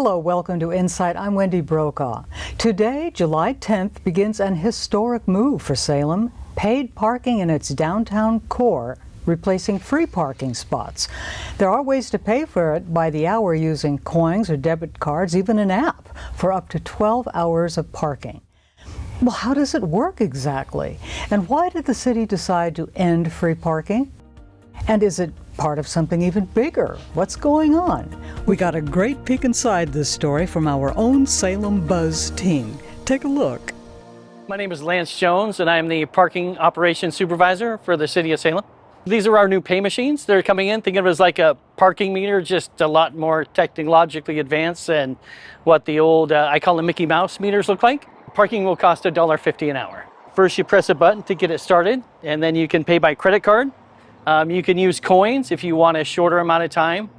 Hello, welcome to InSight. I'm Wendy Brokaw. Today, July 10th, begins an historic move for Salem. Paid parking in its downtown core, replacing free parking spots. There are ways to pay for it by the hour using coins or debit cards, even an app, for up to 12 hours of parking. Well, how does it work exactly? And why did the city decide to end free parking? And is it part of something even bigger? What's going on? We got a great peek inside this story from our own Salem Buzz team. Take a look. My name is Lance Jones, and I'm the parking operations supervisor for the city of Salem. These are our new pay machines. They're coming in. Think of it as like a parking meter, just a lot more technologically advanced than what the old, I call them Mickey Mouse meters look like. Parking will cost $1.50 an hour. First, you press a button to get it started, and then you can pay by credit card. You can use coins if you want a shorter amount of time.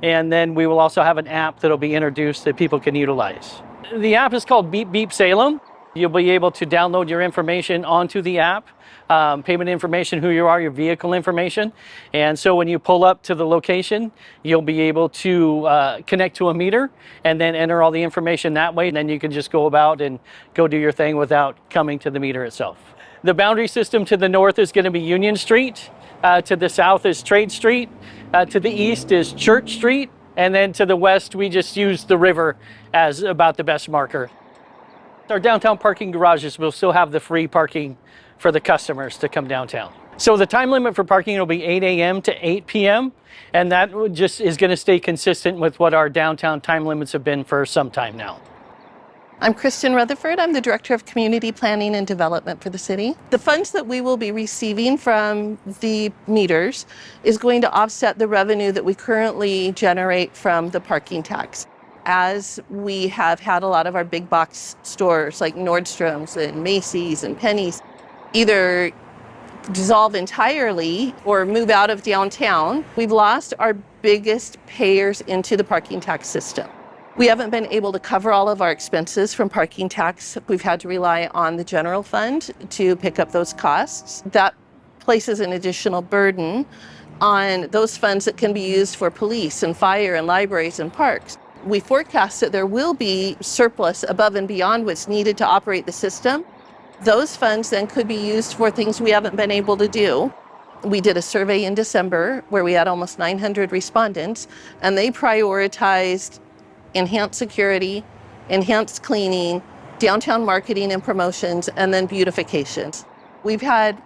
And then we will also have an app that'll be introduced that people can utilize. The app is called Beep Beep Salem. You'll be able to download your information onto the app, payment information, who you are, your vehicle information. And so when you pull up to the location, you'll be able to connect to a meter and then enter all the information that way. And then you can just go about and go do your thing without coming to the meter itself. The boundary system to the north is going to be Union Street. To the south is Trade Street. To the east is Church Street. And then to the west, we just use the river as about the best marker. Our downtown parking garages will still have the free parking for the customers to come downtown. So the time limit for parking will be 8 a.m. to 8 p.m. And that just is going to stay consistent with what our downtown time limits have been for some time now. I'm Kristin Retherford. I'm the Director of Community Planning and Development for the city. The funds that we will be receiving from the meters is going to offset the revenue that we currently generate from the parking tax. As we have had a lot of our big box stores like Nordstrom's and Macy's and Penny's either dissolve entirely or move out of downtown, we've lost our biggest payers into the parking tax system. We haven't been able to cover all of our expenses from parking tax. We've had to rely on the general fund to pick up those costs. That places an additional burden on those funds that can be used for police and fire and libraries and parks. We forecast that there will be surplus above and beyond what's needed to operate the system. Those funds then could be used for things we haven't been able to do. We did a survey in December where we had almost 900 respondents, and they prioritized enhanced security, enhanced cleaning, downtown marketing and promotions, and then beautifications. We've had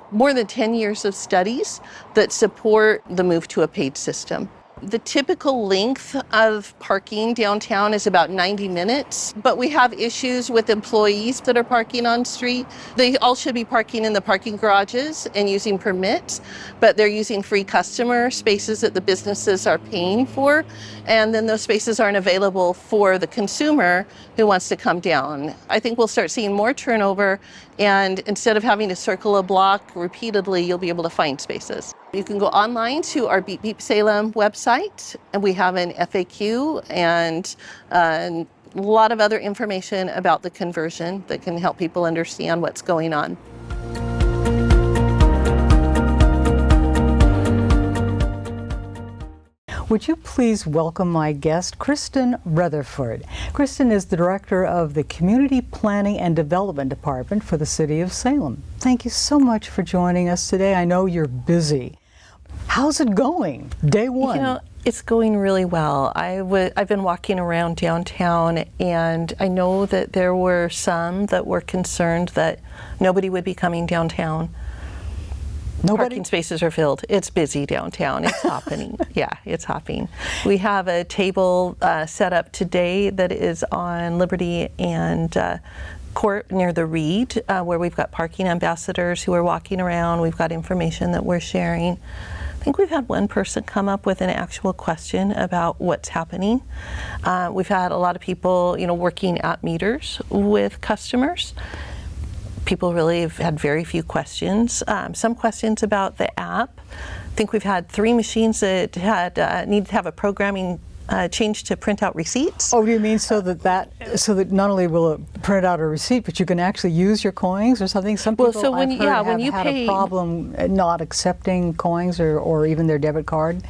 more than 10 years of studies that support the move to a paid system. The typical length of parking downtown is about 90 minutes, but we have issues with employees that are parking on street. They all should be parking in the parking garages and using permits, but they're using free customer spaces that the businesses are paying for, and then those spaces aren't available for the consumer who wants to come down. I think we'll start seeing more turnover, and instead of having to circle a block repeatedly, you'll be able to find spaces. You can go online to our Beep Beep Salem website, and we have an FAQ and a lot of other information about the conversion that can help people understand what's going on. Would you please welcome my guest, Kristin Retherford. Kristin is the Director of the Community Planning and Development Department for the City of Salem. Thank you so much for joining us today. I know you're busy. How's it going? Day one. You know, it's going really well. I've been walking around downtown, and I know that there were some that were concerned that nobody would be coming downtown. Nobody? Parking spaces are filled. It's busy downtown. It's happening. Yeah, it's happening. We have a table set up today that is on Liberty and Court near the Reed, where we've got parking ambassadors who are walking around. We've got information that we're sharing. I think we've had one person come up with an actual question about what's happening. We've had a lot of people, working at meters with customers. People really have had very few questions. Some questions about the app. I think we've had 3 machines that had needed to have a programming change to print out receipts. Oh, you mean so that not only will it print out a receipt, but you can actually use your coins or something? Some people when you had pay a problem not accepting coins or even their debit card.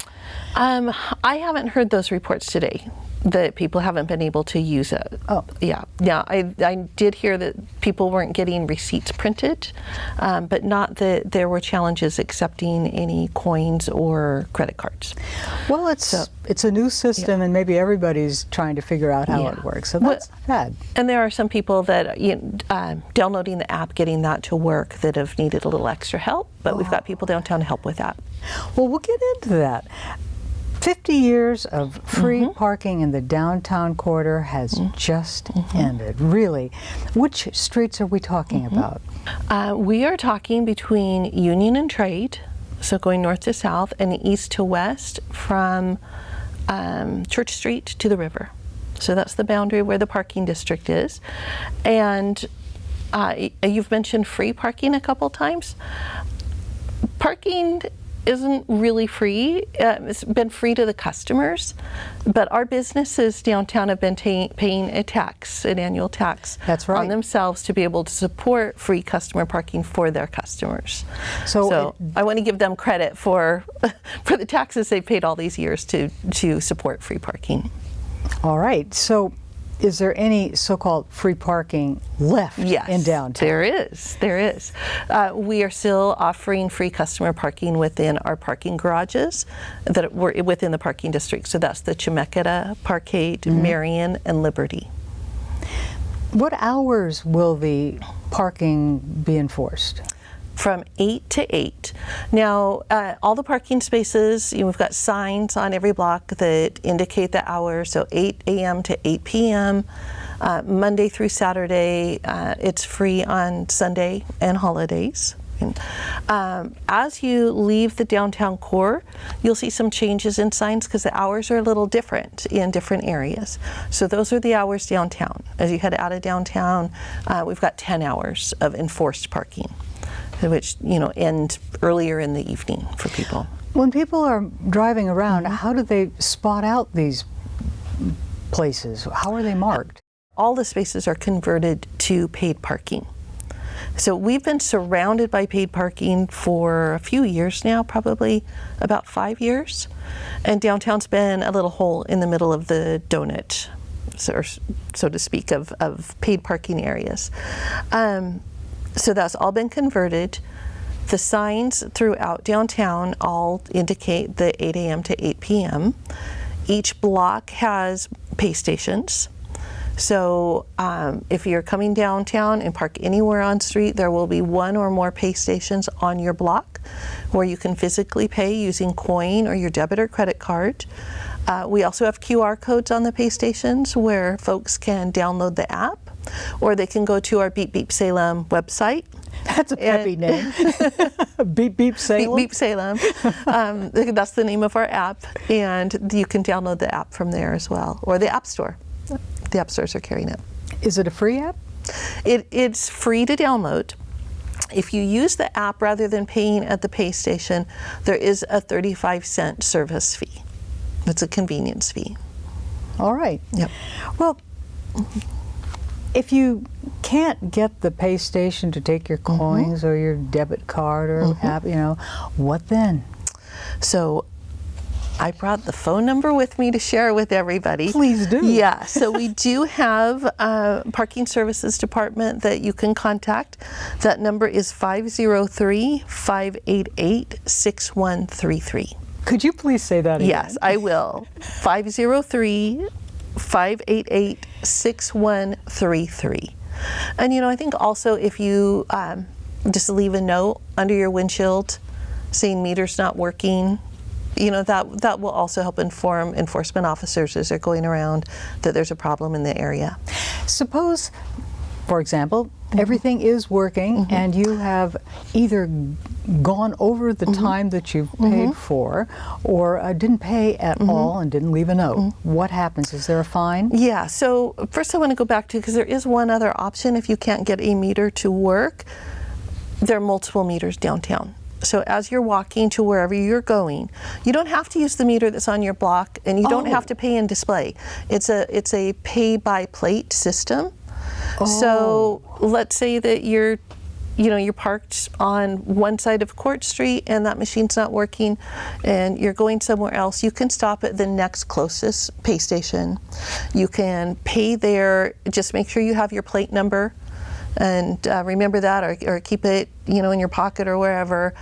I haven't heard those reports today. that people haven't been able to use it. Oh. Yeah. I did hear that people weren't getting receipts printed, but not that there were challenges accepting any coins or credit cards. Well, it's a new system, and maybe everybody's trying to figure out how it works. So that's bad. And there are some people that downloading the app, getting that to work, that have needed a little extra help. But we've got people downtown to help with that. Well, we'll get into that. 50 years of free parking in the downtown quarter has just ended. Really, which streets are we talking about? We are talking between Union and Trade, so going north to south, and east to west from Church Street to the river. So that's the boundary where the parking district is. And you've mentioned free parking a couple times. Parking isn't really free. It's been free to the customers, but our businesses downtown have been paying a tax, an annual tax, That's right, on themselves to be able to support free customer parking for their customers. So I want to give them credit for the taxes they've paid all these years to support free parking. All right. So is there any so-called free parking left in downtown? There is. We are still offering free customer parking within our parking garages that were within the parking district. So that's the Chemeketa, Parkade, Marion, and Liberty. What hours will the parking be enforced? From 8 to 8. Now, all the parking spaces, we've got signs on every block that indicate the hours, so 8 a.m. to 8 p.m., Monday through Saturday. It's free on Sunday and holidays. As you leave the downtown core, you'll see some changes in signs because the hours are a little different in different areas. So those are the hours downtown. As you head out of downtown, we've got 10 hours of enforced parking, which end earlier in the evening for people. When people are driving around, how do they spot out these places? How are they marked? All the spaces are converted to paid parking. So we've been surrounded by paid parking for a few years now, probably about 5 years. And downtown's been a little hole in the middle of the donut, so to speak, of paid parking areas. So that's all been converted. The signs throughout downtown all indicate the 8 a.m. to 8 p.m. Each block has pay stations. So if you're coming downtown and park anywhere on street, there will be one or more pay stations on your block where you can physically pay using coin or your debit or credit card. We also have QR codes on the pay stations where folks can download the app, or they can go to our Beep Beep Salem website. That's a peppy name. Beep Beep Salem? Beep Beep Salem. That's the name of our app, and you can download the app from there as well, or the App Store. The app stores are carrying it. Is it a free app? It's free to download. If you use the app rather than paying at the pay station, there is a 35-cent service fee. It's a convenience fee. All right. Yep. Well, if you can't get the pay station to take your coins or your debit card or app, what then? So I brought the phone number with me to share with everybody. Please do. Yeah, so we do have a parking services department that you can contact. That number is 503-588-6133. Could you please say that again? Yes, I will. 503-588-6133. And I think also if you just leave a note under your windshield saying meter's not working, that will also help inform enforcement officers as they're going around that there's a problem in the area. Suppose, for example, everything is working and you have either gone over the time that you've paid for or didn't pay at all and didn't leave a note. What happens? Is there a fine? Yeah, so first I want to go back to, because there is one other option if you can't get a meter to work. There are multiple meters downtown. So as you're walking to wherever you're going, you don't have to use the meter that's on your block, and you don't have to pay in display. It's a pay by plate system. So let's say that you're you're parked on one side of Court Street and that machine's not working and you're going somewhere else, you can stop at the next closest pay station. You can pay there, just make sure you have your plate number and remember that, or keep it in your pocket or wherever,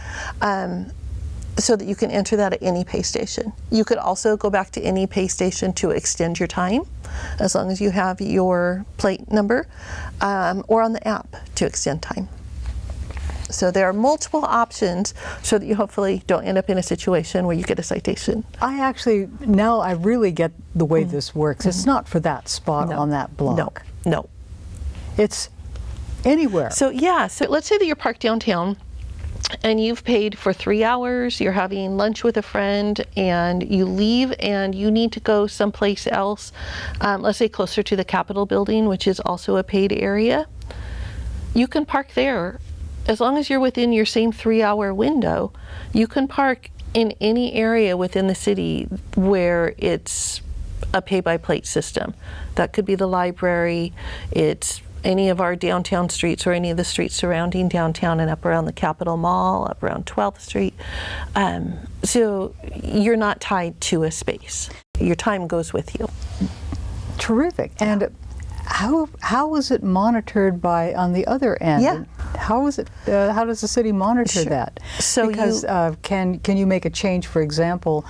so that you can enter that at any pay station. You could also go back to any pay station to extend your time, as long as you have your plate number, or on the app to extend time. So there are multiple options so that you hopefully don't end up in a situation where you get a citation. Now I really get the way this works. It's not for that spot on that block. No. It's anywhere. So let's say that you're parked downtown and you've paid for 3 hours, you're having lunch with a friend, and you leave and you need to go someplace else, let's say closer to the Capitol building, which is also a paid area. You can park there. As long as you're within your same 3-hour window, you can park in any area within the city where it's a pay-by-plate system. That could be the library, it's any of our downtown streets or any of the streets surrounding downtown and up around the Capitol Mall, up around 12th Street. So you're not tied to a space. Your time goes with you. Terrific. And how is it monitored on the other end? Yeah. How does the city monitor that? So because can you make a change, for example,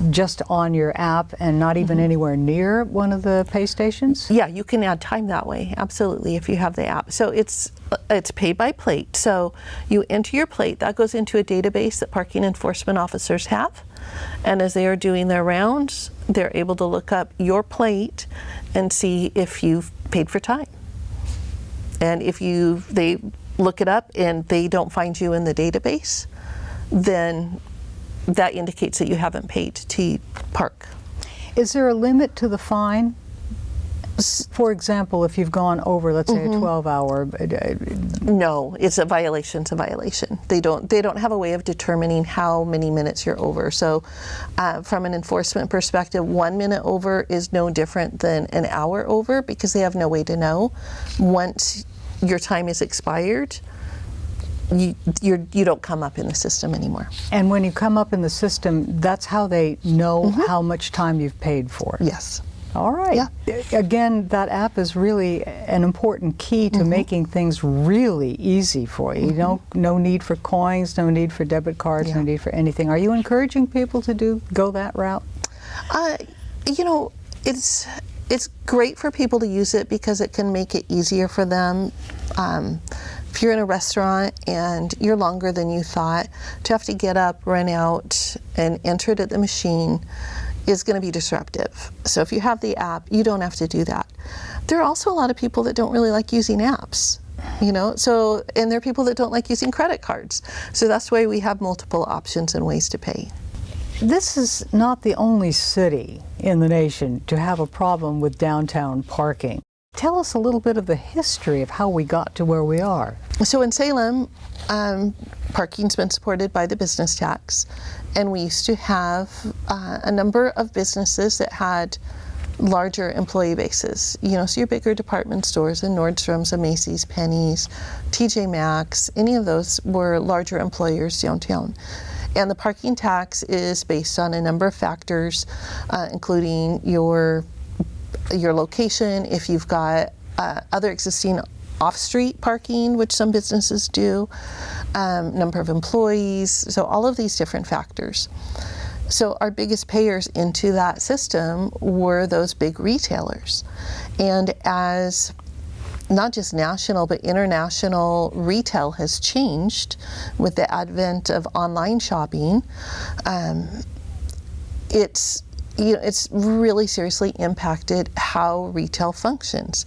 just on your app and not even anywhere near one of the pay stations? Yeah, you can add time that way, absolutely, if you have the app. So it's pay by plate. So you enter your plate, that goes into a database that parking enforcement officers have. And as they are doing their rounds, they're able to look up your plate and see if you've paid for time. And if they look it up and they don't find you in the database, then that indicates that you haven't paid to park. Is there a limit to the fine? For example, if you've gone over, let's say, a 12-hour... No, it's a violation. They don't have a way of determining how many minutes you're over. So from an enforcement perspective, 1 minute over is no different than an hour over, because they have no way to know. Once your time is expired, you don't come up in the system anymore. And when you come up in the system, that's how they know how much time you've paid for. Yes. All right. Yeah. Again, that app is really an important key to making things really easy for you. No need for coins, no need for debit cards, no need for anything. Are you encouraging people to go that route? It's great for people to use it because it can make it easier for them. If you're in a restaurant and you're longer than you thought, to have to get up, run out, and enter it at the machine is going to be disruptive. So if you have the app, you don't have to do that. There are also a lot of people that don't really like using apps, and there are people that don't like using credit cards. So that's why we have multiple options and ways to pay. This is not the only city in the nation to have a problem with downtown parking. Tell us a little bit of the history of how we got to where we are. So in Salem, parking's been supported by the business tax, and we used to have a number of businesses that had larger employee bases. So your bigger department stores, and Nordstrom's, and Macy's, Penny's, TJ Maxx, any of those were larger employers downtown. And the parking tax is based on a number of factors, including your location, if you've got other existing off-street parking, which some businesses do, number of employees, so all of these different factors. So our biggest payers into that system were those big retailers. And as not just national but international retail has changed with the advent of online shopping, it's really seriously impacted how retail functions.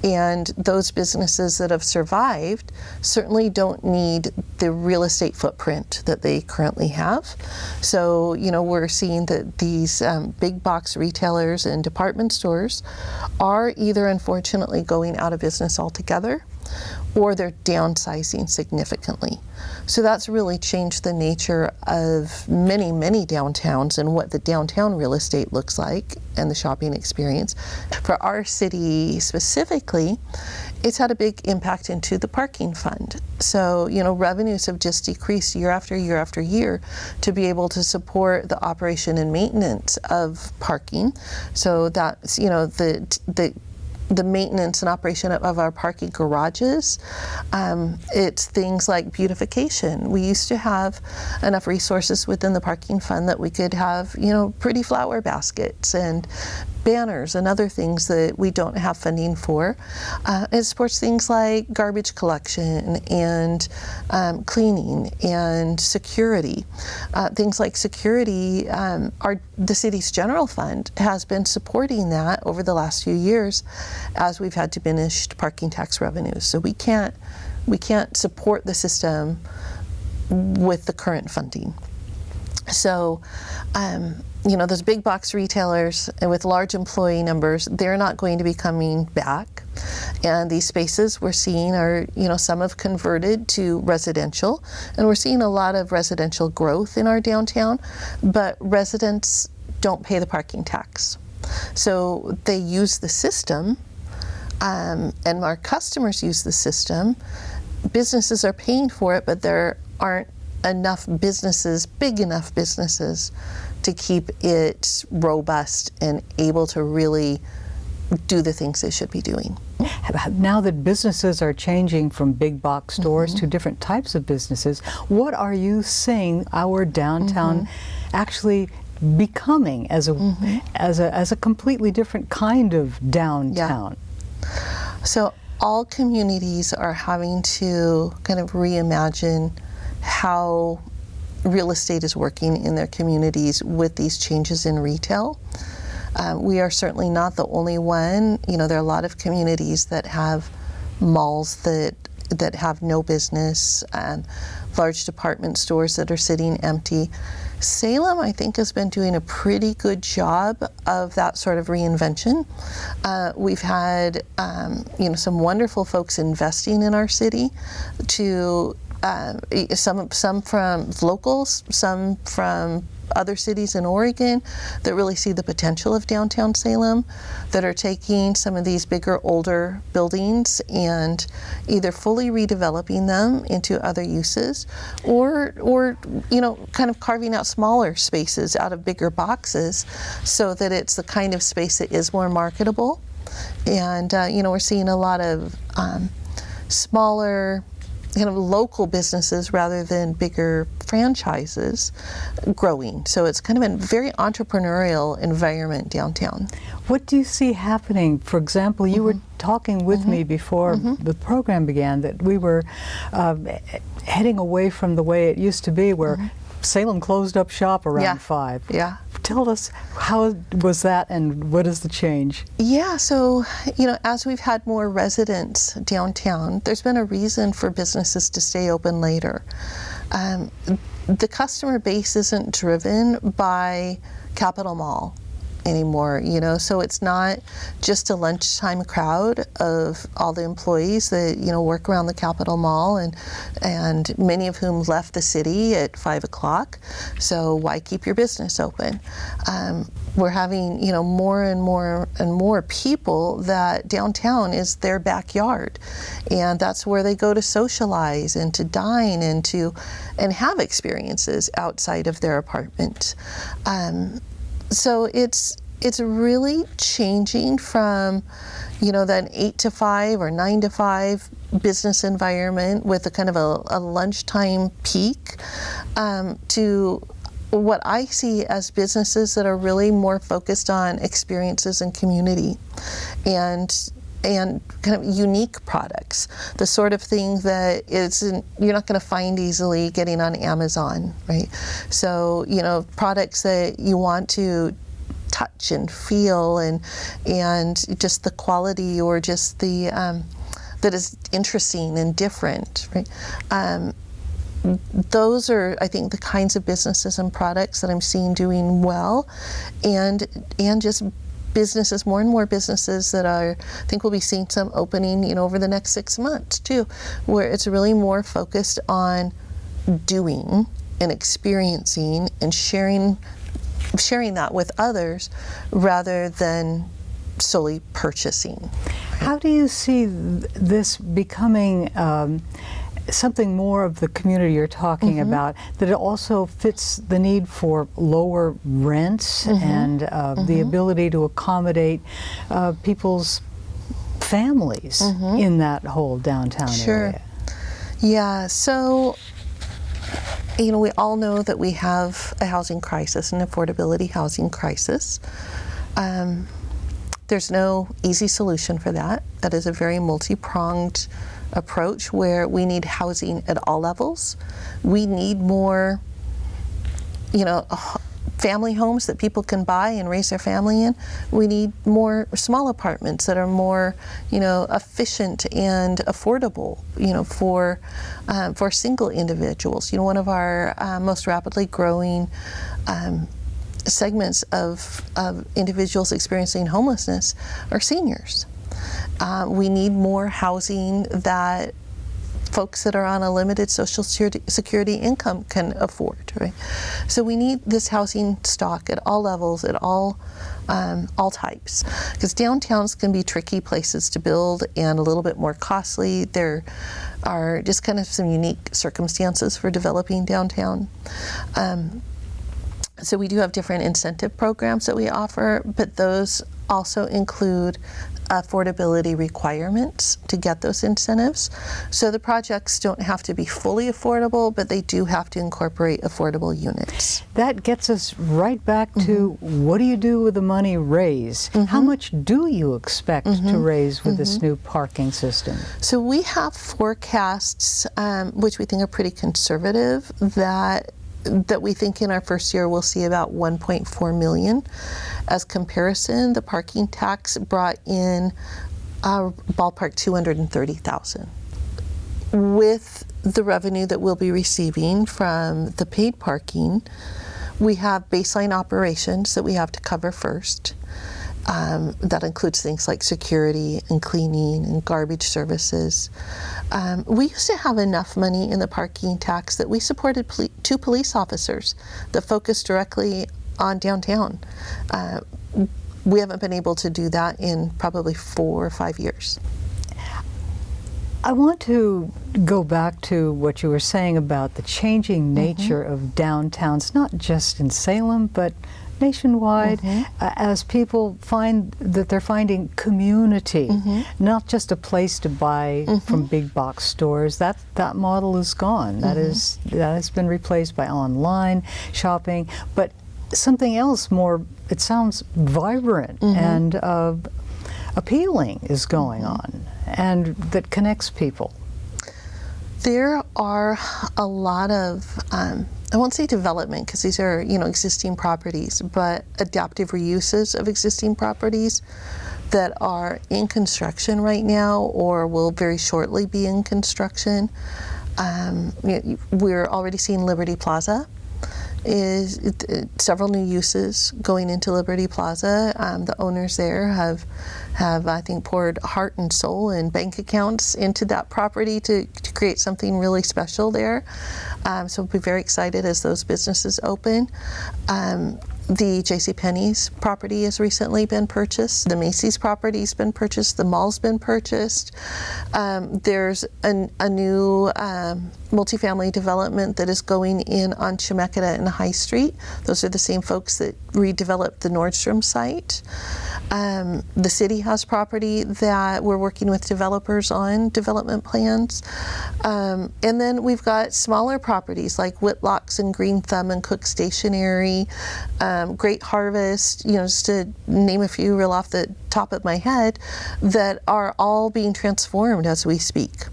And those businesses that have survived certainly don't need the real estate footprint that they currently have. So, we're seeing that these big box retailers and department stores are either unfortunately going out of business altogether, or they're downsizing significantly. So that's really changed the nature of many, many downtowns and what the downtown real estate looks like and the shopping experience. For our city specifically, it's had a big impact into the parking fund. So, revenues have just decreased year after year after year to be able to support the operation and maintenance of parking. So that's, the maintenance and operation of our parking garages. It's things like beautification. We used to have enough resources within the parking fund that we could have, pretty flower baskets and banners and other things that we don't have funding for. It supports things like garbage collection and cleaning and security. Things like security, the city's general fund has been supporting that over the last few years as we've had diminished parking tax revenues. So we can't support the system with the current funding. So, those big box retailers with large employee numbers, they're not going to be coming back. And these spaces we're seeing are, some have converted to residential, and we're seeing a lot of residential growth in our downtown, but residents don't pay the parking tax. So they use the system, and our customers use the system. Businesses are paying for it, but there aren't enough businesses, big enough businesses, to keep it robust and able to really do the things they should be doing. Now that businesses are changing from big box stores to different types of businesses, what are you seeing our downtown actually becoming as a completely different kind of downtown? Yeah. So all communities are having to kind of reimagine how real estate is working in their communities with these changes in retail. We are certainly not the only one. There are a lot of communities that have malls that have no business, and large department stores that are sitting empty. Salem, I think, has been doing a pretty good job of that sort of reinvention. We've had, some wonderful folks investing in our city to some from locals, some from other cities in Oregon that really see the potential of downtown Salem, that are taking some of these bigger, older buildings and either fully redeveloping them into other uses, or kind of carving out smaller spaces out of bigger boxes so that it's the kind of space that is more marketable. And we're seeing a lot of smaller, kind of local businesses rather than bigger franchises growing. So it's kind of a very entrepreneurial environment downtown. What do you see happening? For example, you were talking with me before the program began that we were heading away from the way it used to be, where Salem closed up shop around 5. Yeah. Tell us, how was that and what is the change? Yeah, so, as we've had more residents downtown, there's been a reason for businesses to stay open later. The customer base isn't driven by Capitol Mall anymore, so it's not just a lunchtime crowd of all the employees that, work around the Capitol Mall, and many of whom left the city at 5 o'clock. So why keep your business open? We're having, more and more people that downtown is their backyard, and that's where they go to socialize and to dine and have experiences outside of their apartment. So it's really changing from, that 8 to 5 or 9 to 5 business environment with a kind of a lunchtime peak to what I see as businesses that are really more focused on experiences and community and kind of unique products, the sort of thing that you're not going to find easily getting on Amazon, right? So, products that you want to touch and feel and just the quality, or just the that is interesting and different, right? Those are, I think, the kinds of businesses and products that I'm seeing doing well, and just businesses, more and more businesses that I think we'll be seeing some opening, over the next 6 months too, where it's really more focused on doing and experiencing and sharing that with others rather than solely purchasing. How do you see this becoming something more of the community you're talking about, that it also fits the need for lower rents and the ability to accommodate people's families in that whole downtown area? Yeah, so, you know, we all know that we have a housing crisis, an affordability housing crisis. There's no easy solution for that. That is a very multi-pronged approach where we need housing at all levels. We need more, you know, family homes that people can buy and raise their family in. We need more small apartments that are more, you know, efficient and affordable, you know, for single individuals. You know, one of our most rapidly growing segments of individuals experiencing homelessness are seniors. We need more housing that folks that are on a limited Social Security income can afford, right? So we need this housing stock at all levels, at all types, because downtowns can be tricky places to build and a little bit more costly. There are just kind of some unique circumstances for developing downtown. So we do have different incentive programs that we offer, but those also include affordability requirements to get those incentives. So the projects don't have to be fully affordable, but they do have to incorporate affordable units. That gets us right back to what do you do with the money raised? How much do you expect to raise with this new parking system? So we have forecasts, which we think are pretty conservative, that we think in our first year we'll see about 1.4 million. As comparison, the parking tax brought in ballpark 230,000. With the revenue that we'll be receiving from the paid parking, we have baseline operations that we have to cover first. That includes things like security and cleaning and garbage services. We used to have enough money in the parking tax that we supported 2 police officers that focused directly on downtown. We haven't been able to do that in probably 4 or 5 years. I want to go back to what you were saying about the changing nature of downtowns, not just in Salem, but nationwide, as people find that they're finding community, not just a place to buy from big box stores. That model is gone. That has been replaced by online shopping, but something else more, it sounds vibrant and appealing is going on, and that connects people. There are a lot of I won't say development, because these are, you know, existing properties, but adaptive reuses of existing properties that are in construction right now or will very shortly be in construction. We're already seeing Liberty Plaza is several new uses going into Liberty Plaza. The owners there have I think poured heart and soul and bank accounts into that property to create something really special there. So we'll be very excited as those businesses open. The JCPenney's property has recently been purchased. The Macy's property's been purchased. The mall's been purchased. There's a new multifamily development that is going in on Chemeketa and High Street. Those are the same folks that redeveloped the Nordstrom site. The city has property that we're working with developers on development plans. And then we've got smaller properties like Whitlock's and Green Thumb and Cook Stationery, Great Harvest, you know, just to name a few real off the top of my head, that are all being transformed as we speak.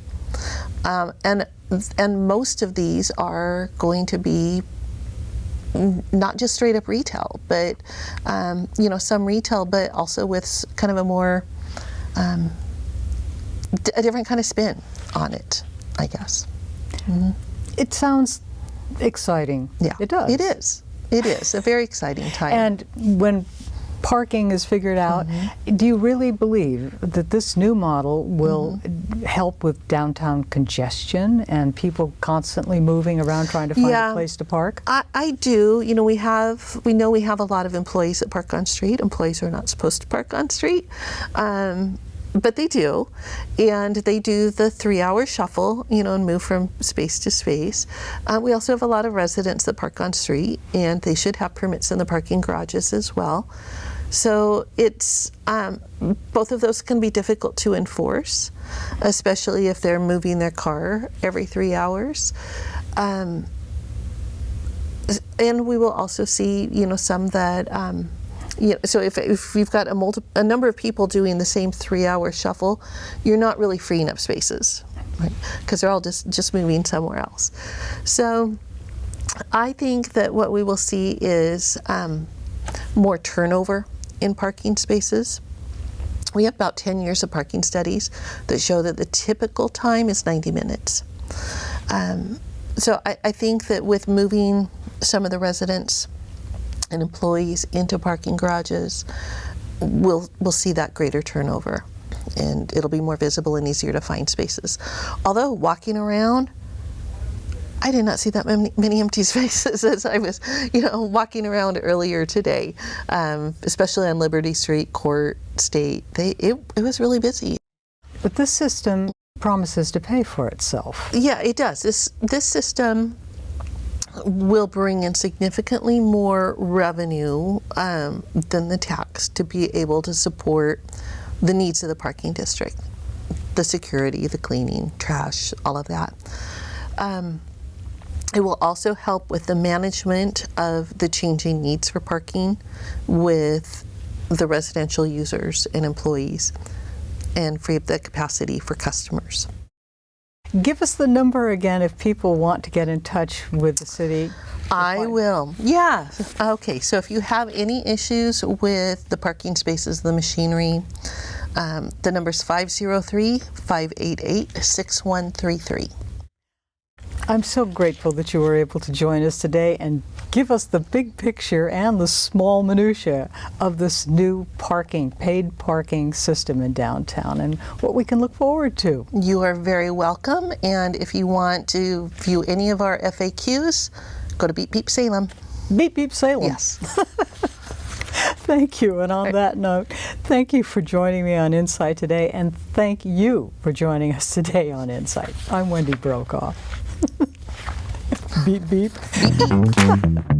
And most of these are going to be not just straight up retail, but you know, some retail, but also with kind of a more a different kind of spin on it, I guess. It sounds exciting. Yeah, it does. It is. It is a very exciting time. And when parking is figured out, do you really believe that this new model will help with downtown congestion and people constantly moving around trying to find a place to park? I do. You know, we know we have a lot of employees that park on street. Employees are not supposed to park on street. but they do, and they do the 3-hour shuffle, and move from space to space. We also have a lot of residents that park on street, and they should have permits in the parking garages as well. So it's both of those can be difficult to enforce, especially if they're moving their car every 3 hours. And we will also see, some that. So if you've got a number of people doing the same 3-hour shuffle, you're not really freeing up spaces, right? Because they're all just moving somewhere else. So I think that what we will see is more turnover in parking spaces. We have about 10 years of parking studies that show that the typical time is 90 minutes. So I think that with moving some of the residents and employees into parking garages, we'll see that greater turnover, and it'll be more visible and easier to find spaces. Although walking around, I did not see that many empty spaces as I was, walking around earlier today, especially on Liberty Street, Court, State. It was really busy. But this system promises to pay for itself. Yeah, it does. This system will bring in significantly more revenue than the tax to be able to support the needs of the parking district, the security, the cleaning, trash, all of that. It will also help with the management of the changing needs for parking with the residential users and employees, and free up the capacity for customers. Give us the number again if people want to get in touch with the city. I will. Yeah. Okay. So if you have any issues with the parking spaces, the machinery, the number is 503-588-6133. I'm so grateful that you were able to join us today and give us the big picture and the small minutia of this new paid parking system in downtown and what we can look forward to. You are very welcome, and if you want to view any of our FAQs, go to Beep Beep Salem. Beep Beep Salem. Yes. Thank you, and on that note, thank you for joining me on InSight today, and thank you for joining us today on InSight. I'm Wendy Brokaw. Beep, beep. Beep, beep.